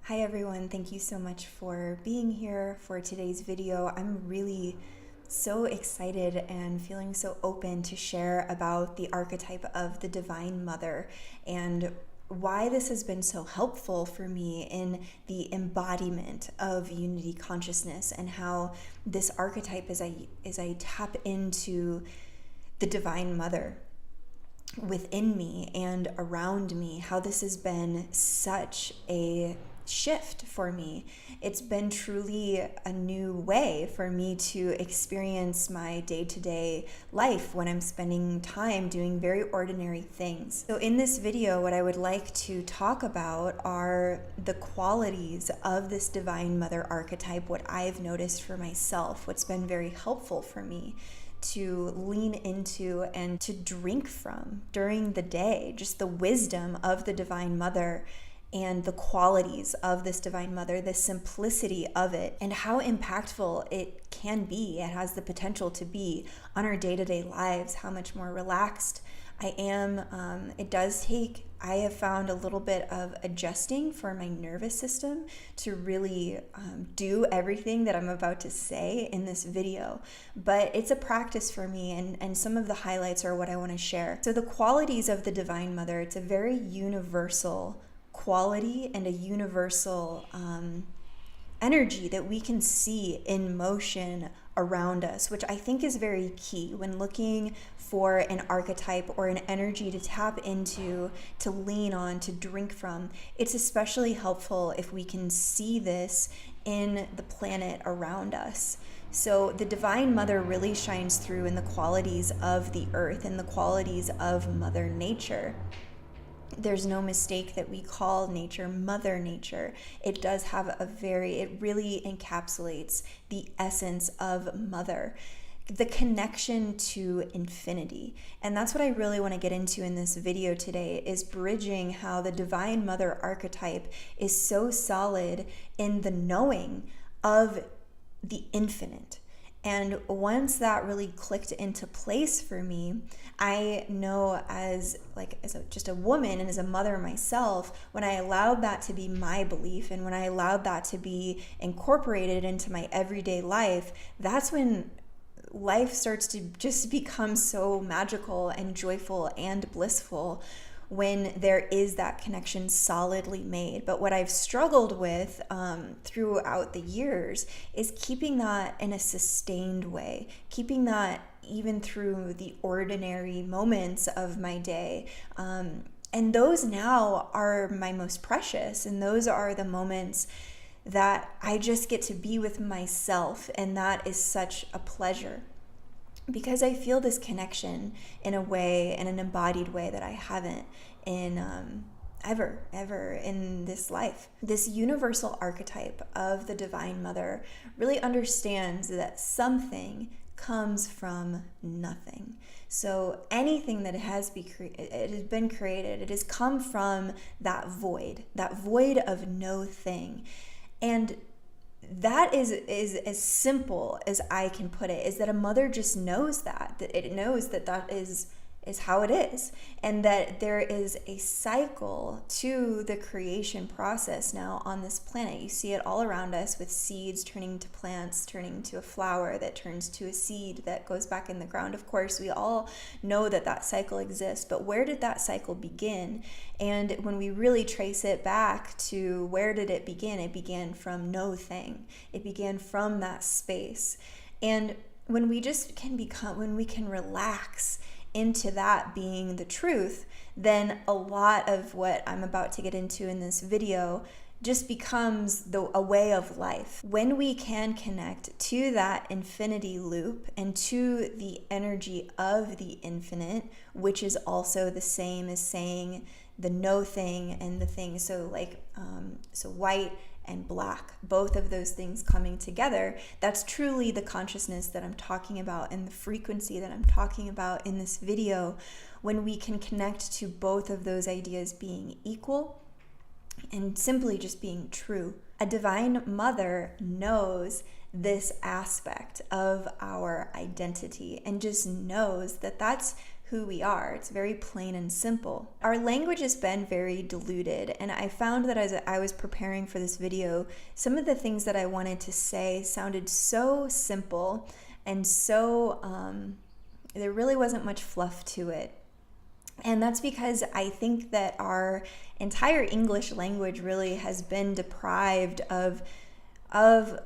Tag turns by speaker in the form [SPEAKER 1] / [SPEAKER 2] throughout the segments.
[SPEAKER 1] Hi everyone, thank you so much for being here for today's video. I'm really so excited and feeling so open to share about the archetype of the Divine Mother and why this has been so helpful for me in the embodiment of unity consciousness, and how this archetype, as I tap into the Divine Mother within me and around me, how this has been such a shift for me. It's been truly a new way for me to experience my day-to-day life when I'm spending time doing very ordinary things. So in this video, what I would like to talk about are the qualities of this Divine Mother archetype, what I've noticed for myself, what's been very helpful for me to lean into and to drink from during the day, just the wisdom of the Divine Mother and the qualities of this Divine Mother, the simplicity of it, and how impactful it can be. It has the potential to be on our day-to-day lives, how much more relaxed I am. I have found a little bit of adjusting for my nervous system to really do everything that I'm about to say in this video. But it's a practice for me, and some of the highlights are what I want to share. So the qualities of the Divine Mother, it's a very universal quality and a universal energy that we can see in motion around us, which I think is very key when looking for an archetype or an energy to tap into, to lean on, to drink from. It's especially helpful if we can see this in the planet around us. So the Divine Mother really shines through in the qualities of the earth and the qualities of Mother Nature. There's no mistake that we call nature Mother Nature. It does have it really encapsulates the essence of Mother, the connection to infinity. And that's what I really want to get into in this video today, is bridging how the Divine Mother archetype is so solid in the knowing of the infinite. And once that really clicked into place for me, I know just a woman and as a mother myself, when I allowed that to be my belief and when I allowed that to be incorporated into my everyday life, that's when life starts to just become so magical and joyful and blissful, when there is that connection solidly made. But what I've struggled with throughout the years is keeping that in a sustained way, keeping that even through the ordinary moments of my day. And those now are my most precious, and those are the moments that I just get to be with myself, and that is such a pleasure, because I feel this connection in a way, in an embodied way, that I haven't in ever in this life. This universal archetype of the Divine Mother really understands that something comes from nothing. So anything that has been created, it has come from that void of no thing. And that is as simple as I can put it, is that a mother just knows that it knows that is how it is, and that there is a cycle to the creation process now on this planet. You see it all around us, with seeds turning to plants, turning to a flower that turns to a seed that goes back in the ground. Of course, we all know that cycle exists, but where did that cycle begin? And when we really trace it back to where did it begin, it began from no thing. It began from that space. And when we can relax into that being the truth, then a lot of what I'm about to get into in this video just becomes a way of life. When we can connect to that infinity loop and to the energy of the infinite, which is also the same as saying the no thing and the thing. So white and black, both of those things coming together, that's truly the consciousness that I'm talking about and the frequency that I'm talking about in this video. When we can connect to both of those ideas being equal and simply just being true. A Divine Mother knows this aspect of our identity and just knows that that's who we are. It's very plain and simple. Our language has been very diluted, and I found that as I was preparing for this video, some of the things that I wanted to say sounded so simple and so there really wasn't much fluff to it. And that's because I think that our entire English language really has been deprived of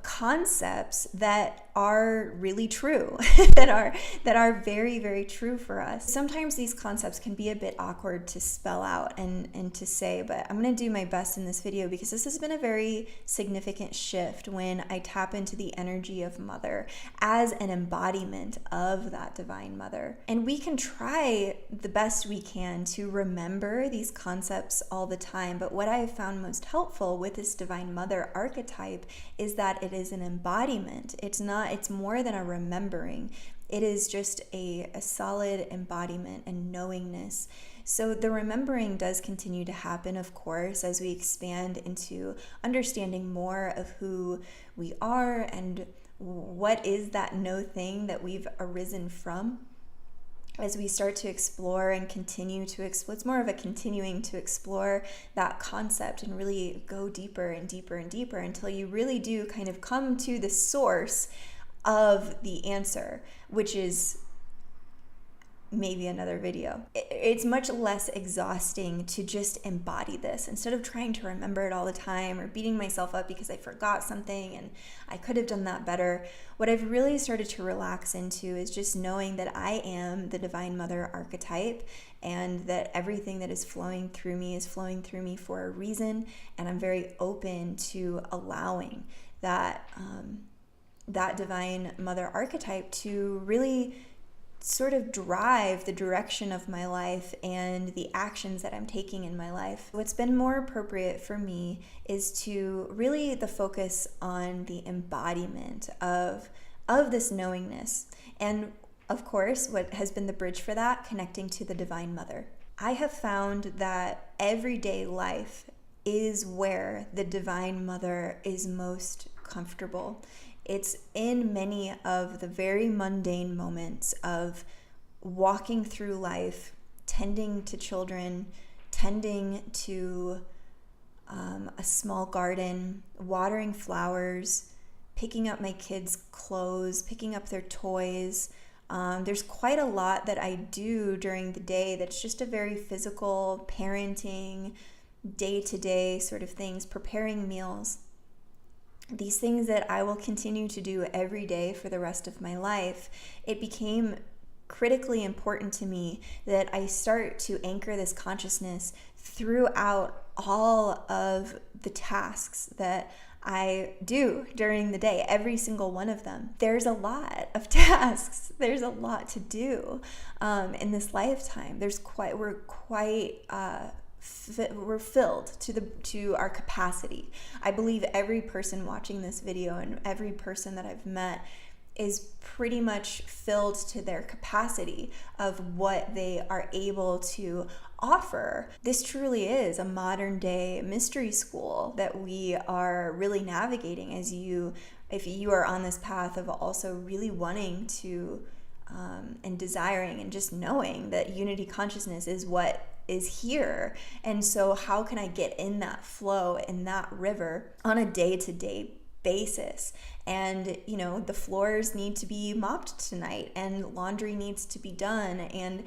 [SPEAKER 1] concepts that are really true, that are very, very true for us. Sometimes these concepts can be a bit awkward to spell out and to say, but I'm going to do my best in this video because this has been a very significant shift when I tap into the energy of Mother as an embodiment of that Divine Mother. And we can try the best we can to remember these concepts all the time, but what I have found most helpful with this Divine Mother archetype is that it is an embodiment. It's more than a remembering. It is just a solid embodiment and knowingness. So the remembering does continue to happen, of course, as we expand into understanding more of who we are and what is that no thing that we've arisen from. As we start to explore and continue to explore, it's more of a continuing to explore that concept and really go deeper and deeper and deeper until you really do kind of come to the source of the answer, which is maybe another video. It's much less exhausting to just embody this instead of trying to remember it all the time or beating myself up because I forgot something and I could have done that better. What I've really started to relax into is just knowing that I am the Divine Mother archetype and that everything that is flowing through me for a reason, and I'm very open to allowing that that Divine Mother archetype to really sort of drive the direction of my life and the actions that I'm taking in my life. What's been more appropriate for me is to really the focus on the embodiment of this knowingness. And of course, what has been the bridge for that, connecting to the Divine Mother. I have found that everyday life is where the Divine Mother is most comfortable. It's in many of the very mundane moments of walking through life, tending to children, tending to a small garden, watering flowers, picking up my kids' clothes, picking up their toys. There's quite a lot that I do during the day that's just a very physical, parenting, day-to-day sort of things, preparing meals. These things that I will continue to do every day for the rest of my life. It became critically important to me that I start to anchor this consciousness throughout all of the tasks that I do during the day, every single one of them. There's a lot of tasks. There's a lot to do in this lifetime. We're filled to our capacity. I believe every person watching this video and every person that I've met is pretty much filled to their capacity of what they are able to offer. This truly is a modern day mystery school that we are really navigating if you are on this path of also really wanting to and desiring and just knowing that unity consciousness is what is here. And so how can I get in that flow, in that river on a day-to-day basis? And the floors need to be mopped tonight and laundry needs to be done, and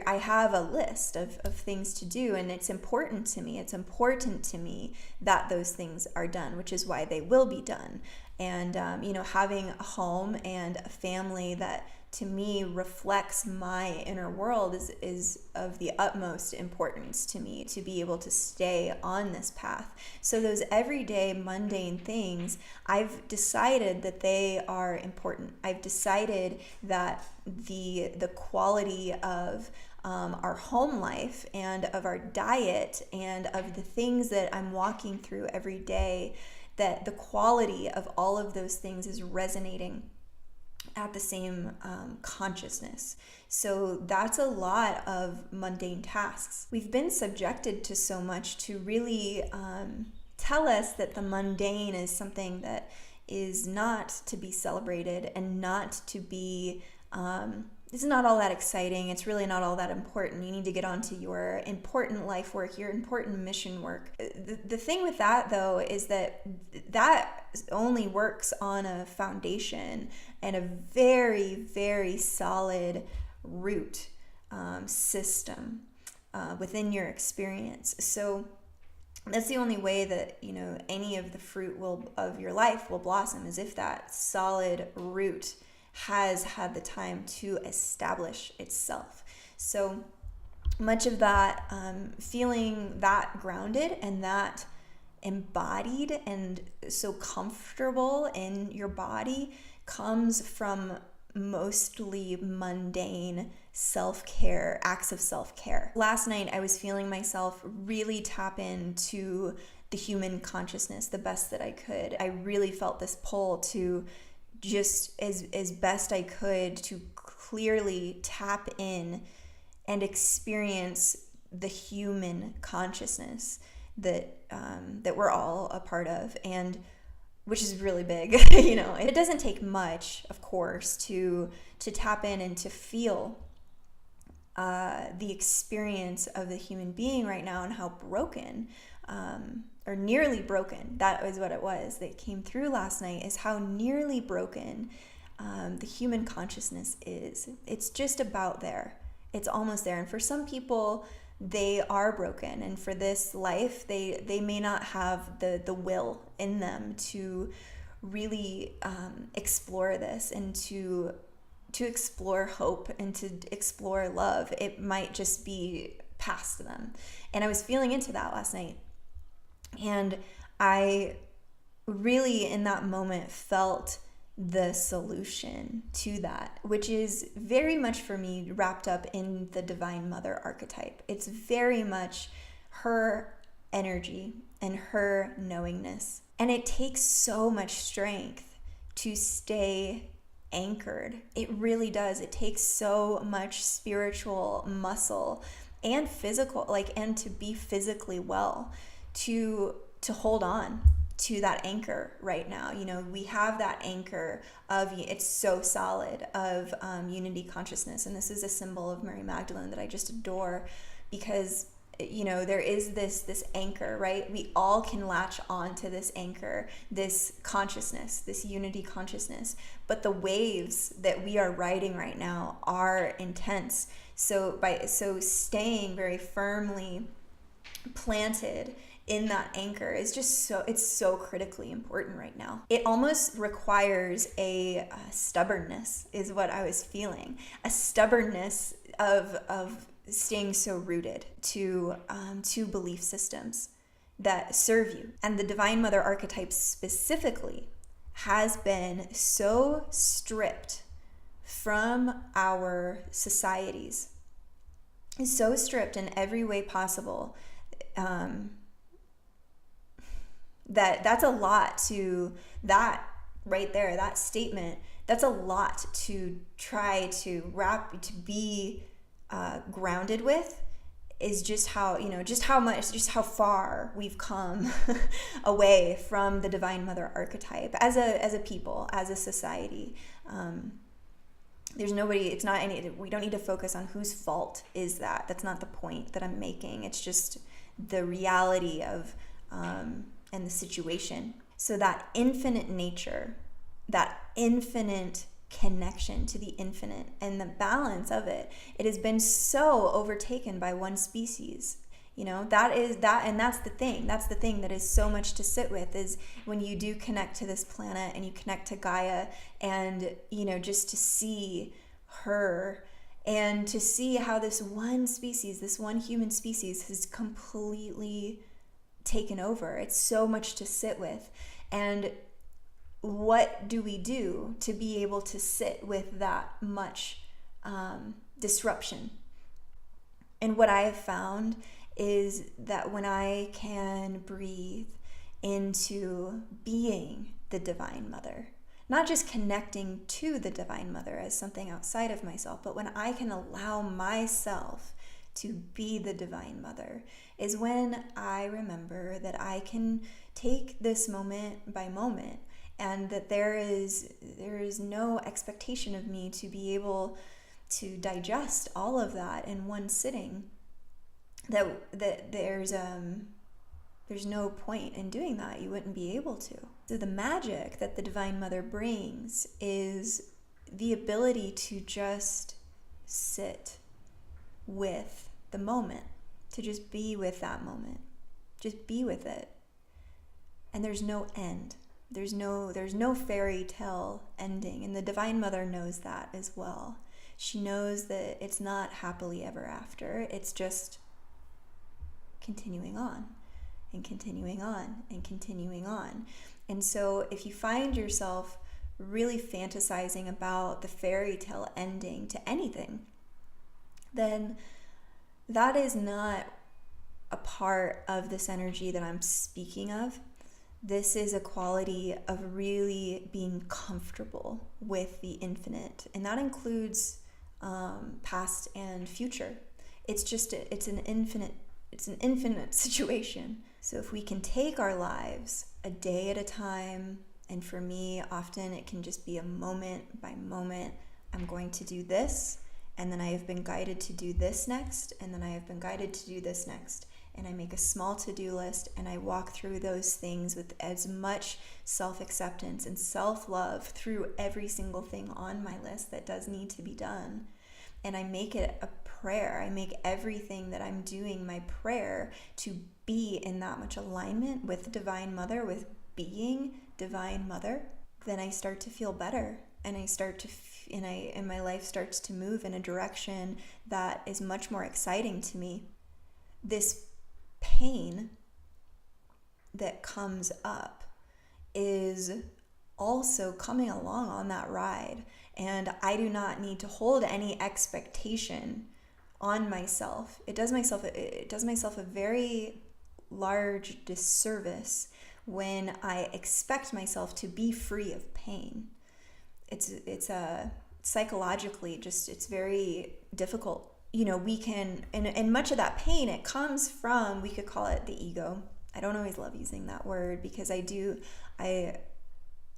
[SPEAKER 1] I have a list of things to do, and it's important to me that those things are done, which is why they will be done. And having a home and a family that to me reflects my inner world is of the utmost importance to me to be able to stay on this path. So those everyday mundane things, I've decided that they are important. I've decided that the quality of our home life and of our diet and of the things that I'm walking through every day, that the quality of all of those things is resonating at the same consciousness. So that's a lot of mundane tasks. We've been subjected to so much to really tell us that the mundane is something that is not to be celebrated and not to be it's not all that exciting. It's really not all that important. You need to get on to your important life work, your important mission work. The thing with that, though, is that only works on a foundation and a very, very solid root system within your experience. So that's the only way that, any of the fruit of your life will blossom, is if that solid root has had the time to establish itself. So much of that feeling that grounded and that embodied and so comfortable in your body comes from mostly mundane self-care, acts of self-care. Last night, I was feeling myself really tap into the human consciousness the best that I could. I really felt this pull to just as best I could to clearly tap in and experience the human consciousness that we're all a part of, and which is really big. It doesn't take much, of course, to tap in and to feel the experience of the human being right now and how broken, or nearly broken, that was what it was that came through last night, is how nearly broken the human consciousness is. It's just about there. It's almost there. And for some people, they are broken, and for this life they may not have the will in them to really explore this and to explore hope and to explore love. It might just be past them. And I was feeling into that last night, and I really in that moment felt the solution to that, which is very much for me wrapped up in the Divine Mother Archetype. It's very much her energy and her knowingness. And it takes so much strength to stay anchored. It really does. It takes so much spiritual muscle and physical, and to be physically well, to hold on to that anchor right now. We have that anchor of, it's so solid, of unity consciousness. And this is a symbol of Mary Magdalene that I just adore, because there is this anchor, right? We all can latch on to this anchor, this consciousness, this unity consciousness. But the waves that we are riding right now are intense. So staying very firmly planted in that anchor is just it's so critically important right now. It almost requires a stubbornness, is what I was feeling. A stubbornness of staying so rooted to belief systems that serve you. And the Divine Mother Archetype specifically has been so stripped from our societies, so stripped in every way possible, that's a lot to, that right there, that statement, that's a lot to try to be grounded with, is just how far we've come away from the Divine Mother Archetype as a people, as a society. We don't need to focus on whose fault is that. That's not the point that I'm making. It's just the reality of and the situation. So that infinite nature, that infinite connection to the infinite and the balance of it has been so overtaken by one species. That's the thing that is so much to sit with, is when you do connect to this planet and you connect to Gaia, and just to see her and to see how this one species, this one human species, has completely taken over. It's so much to sit with. And what do we do to be able to sit with that much disruption? And what I have found is that when I can breathe into being the Divine Mother, not just connecting to the Divine Mother as something outside of myself, but when I can allow myself to be the Divine Mother, is when I remember that I can take this moment by moment, and that there is no expectation of me to be able to digest all of that in one sitting, that there's no point in doing that. You wouldn't be able to. So the magic that the Divine Mother brings is the ability to just sit with the moment, to just be with that moment, just be with it. And there's no end. There's no fairy tale ending. And the Divine Mother knows that as well. She knows that it's not happily ever after. It's just continuing on and continuing on and continuing on. And so if you find yourself really fantasizing about the fairy tale ending to anything, then that is not a part of this energy that I'm speaking of. This is a quality of really being comfortable with the infinite, and that includes past and future. It's an infinite situation. So if we can take our lives a day at a time, and for me, often it can just be a moment by moment. I'm going to do this, and then I have been guided to do this next, and then I have been guided to do this next. And I make a small to-do list, and I walk through those things with as much self-acceptance and self-love through every single thing on my list that does need to be done. And I make it a prayer. I make everything that I'm doing my prayer to be in that much alignment with Divine Mother, with being Divine Mother. Then I start to feel better, and I start to and my life starts to move in a direction that is much more exciting to me. This pain that comes up is also coming along on that ride, and I do not need to hold any expectation on myself. It does myself a very large disservice when I expect myself to be free of pain. It's psychologically just, it's very difficult. We can, and much of that pain, it comes from, we could call it the ego. I don't always love using that word because I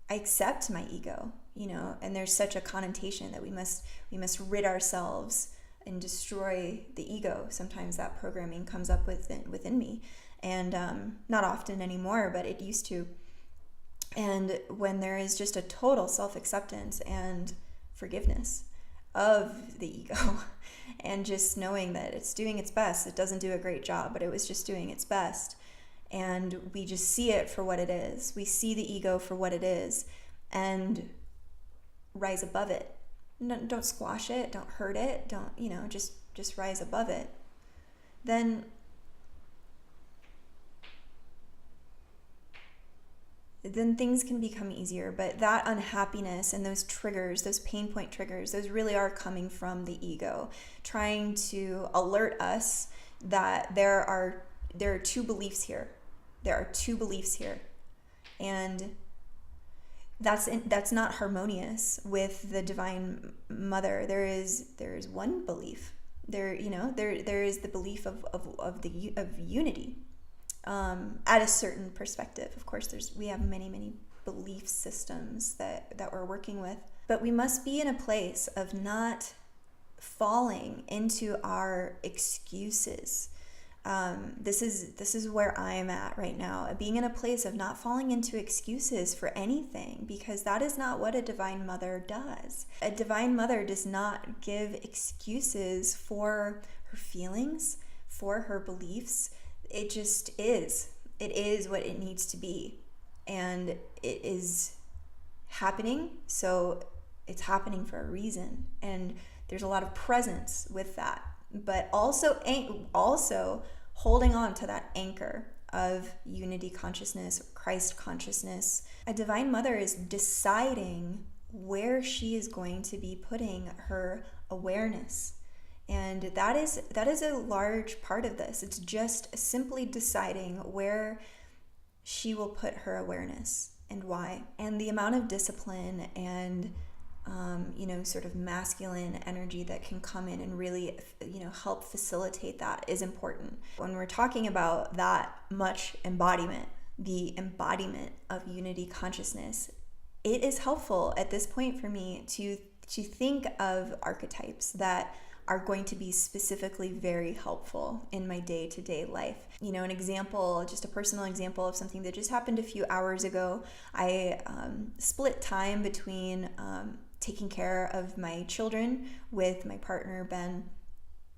[SPEAKER 1] accept my ego, and there's such a connotation that we must rid ourselves and destroy the ego. Sometimes that programming comes up within me, and not often anymore, but it used to. And when there is just a total self-acceptance and forgiveness of the ego, and just knowing that it's doing its best. It doesn't do a great job, but it was just doing its best. And we just see it for what it is. We see the ego for what it is and rise above it. Don't squash it, don't hurt it, don't, just rise above it. Then things can become easier. But that unhappiness and those triggers, those pain point triggers, those really are coming from the ego, trying to alert us that there are two beliefs here. There are two beliefs here. And that's not harmonious with the Divine Mother. There is one belief. There is the belief of unity. At a certain perspective. Of course, we have many belief systems that we're working with, but we must be in a place of not falling into our excuses. This is where I am at right now, being in a place of not falling into excuses for anything, because that is not what a Divine Mother does. A Divine Mother does not give excuses for her feelings, for her beliefs. It just is. It is what it needs to be. And it is happening, so it's happening for a reason. And there's a lot of presence with that. But also holding on to that anchor of unity consciousness, Christ consciousness. A Divine Mother is deciding where she is going to be putting her awareness. And that is a large part of this. It's just simply deciding where she will put her awareness and why. And the amount of discipline and sort of masculine energy that can come in and really help facilitate that is important. When we're talking about that much embodiment, the embodiment of unity consciousness, it is helpful at this point for me to think of archetypes that are going to be specifically very helpful in my day-to-day life. You know, an example, just a personal example of something that just happened a few hours ago. I split time between taking care of my children with my partner, Ben,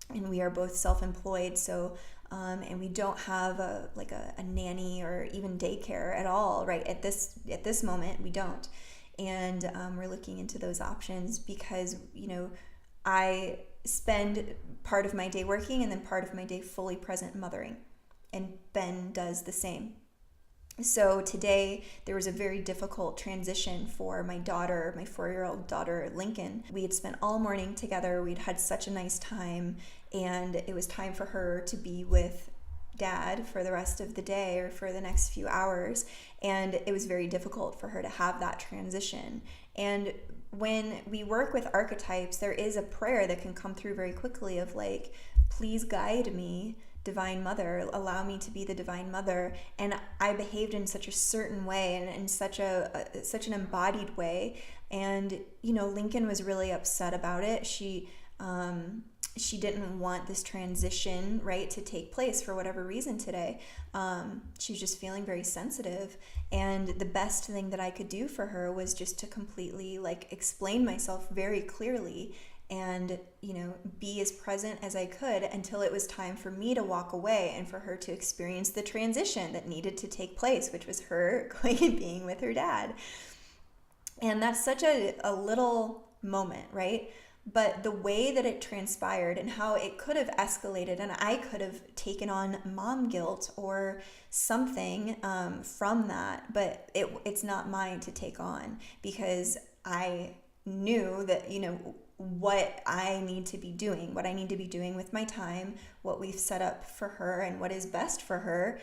[SPEAKER 1] and we are both self-employed, so and we don't have a nanny or even daycare at all, right? At this moment, we don't. And we're looking into those options because, you know, I spend part of my day working and then part of my day fully present mothering, and Ben does the same. So today there was a very difficult transition for my daughter, my 4-year-old daughter, Lincoln. We had spent all morning together. We'd had such a nice time, and it was time for her to be with Dad for the rest of the day or for the next few hours. And it was very difficult for her to have that transition. And when we work with archetypes, there is a prayer that can come through very quickly of like, please guide me, Divine Mother, allow me to be the Divine Mother. And I behaved in such a certain way and in such an embodied way. And, you know, Lincoln was really upset about it. She didn't want this transition, right, to take place for whatever reason today. She was just feeling very sensitive. And the best thing that I could do for her was just to completely explain myself very clearly and, you know, be as present as I could until it was time for me to walk away and for her to experience the transition that needed to take place, which was her going and being with her dad. And that's such a little moment, right? But the way that it transpired and how it could have escalated, and I could have taken on mom guilt or something from that, but it's not mine to take on, because I knew that, you know, what I need to be doing with my time, what we've set up for her and what is best for her.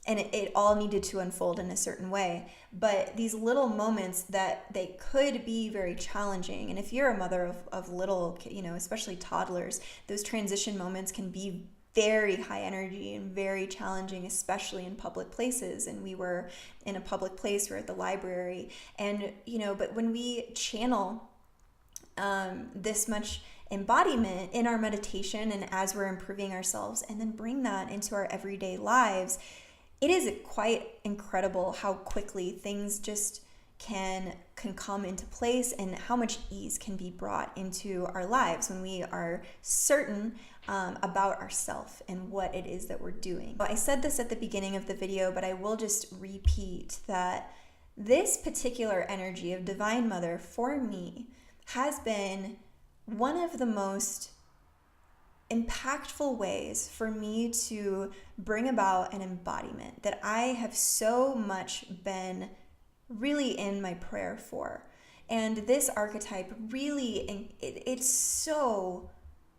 [SPEAKER 1] And it all needed to unfold in a certain way. But these little moments that they could be very challenging. And if you're a mother of little, you know, especially toddlers, those transition moments can be very high energy and very challenging, especially in public places. And we were in a public place, we're at the library. And, you know, but when we channel this much embodiment in our meditation and as we're improving ourselves and then bring that into our everyday lives, it is quite incredible how quickly things just can come into place and how much ease can be brought into our lives when we are certain about ourselves and what it is that we're doing. I said this at the beginning of the video, but I will just repeat that this particular energy of Divine Mother for me has been one of the most impactful ways for me to bring about an embodiment that I have so much been really in my prayer for. And this archetype really, it's so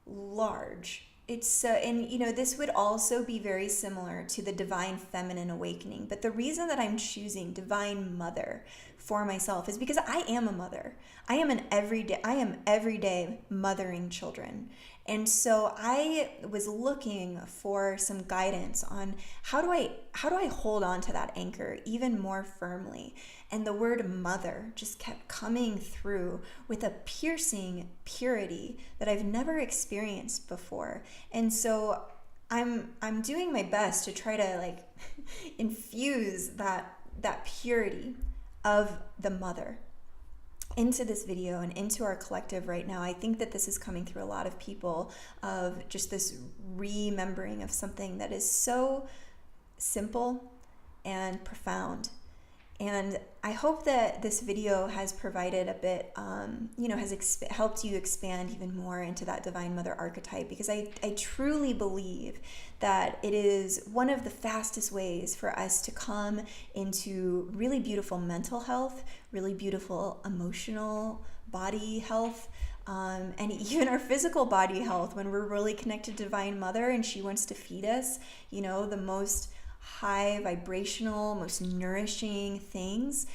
[SPEAKER 1] large. And you know, this would also be very similar to the Divine Feminine Awakening. But the reason that I'm choosing Divine Mother for myself is because I am a mother. I am every day mothering children. And so I was looking for some guidance on how do I hold on to that anchor even more firmly. And the word mother just kept coming through with a piercing purity that I've never experienced before. And so I'm doing my best to try to infuse that purity of the mother into this video and into our collective right now. I think that this is coming through a lot of people, of just this remembering of something that is so simple and profound. And I hope that this video has provided a bit, has helped you expand even more into that Divine Mother archetype, because I truly believe that it is one of the fastest ways for us to come into really beautiful mental health, really beautiful emotional body health, and even our physical body health when we're really connected to Divine Mother and she wants to feed us, you know, the most high vibrational, most nourishing things.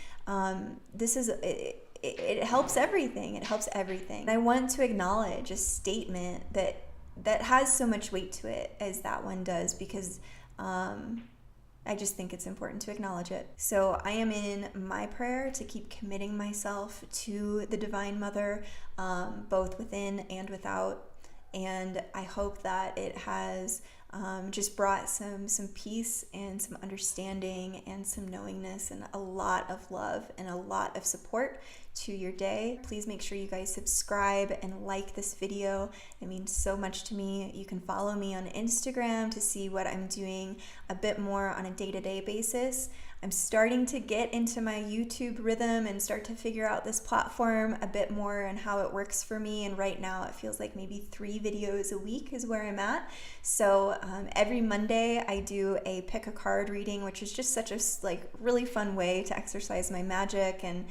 [SPEAKER 1] It helps everything. It helps everything. And I want to acknowledge a statement that has so much weight to it as that one does, because I I just think it's important to acknowledge it. So I am in my prayer to keep committing myself to the Divine Mother, both within and without. And I hope that it has just brought some peace and some understanding and some knowingness and a lot of love and a lot of support to your day. Please make sure you guys subscribe and like this video. It means so much to me. You can follow me on Instagram to see what I'm doing a bit more on a day-to-day basis. I'm starting to get into my YouTube rhythm and start to figure out this platform a bit more and how it works for me. And right now it feels like maybe 3 videos a week is where I'm at. So every Monday I do a pick a card reading, which is just such a really fun way to exercise my magic and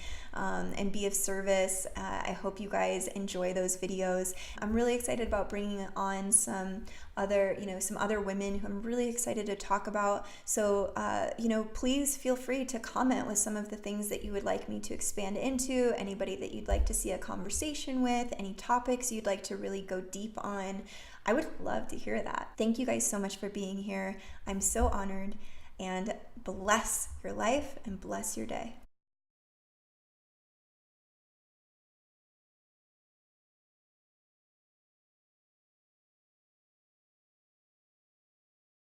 [SPEAKER 1] be of service. I hope you guys enjoy those videos. I'm really excited about bringing on some other women who I'm really excited to talk about. So, please feel free to comment with some of the things that you would like me to expand into, anybody that you'd like to see a conversation with, any topics you'd like to really go deep on. I would love to hear that. Thank you guys so much for being here. I'm so honored, and bless your life and bless your day.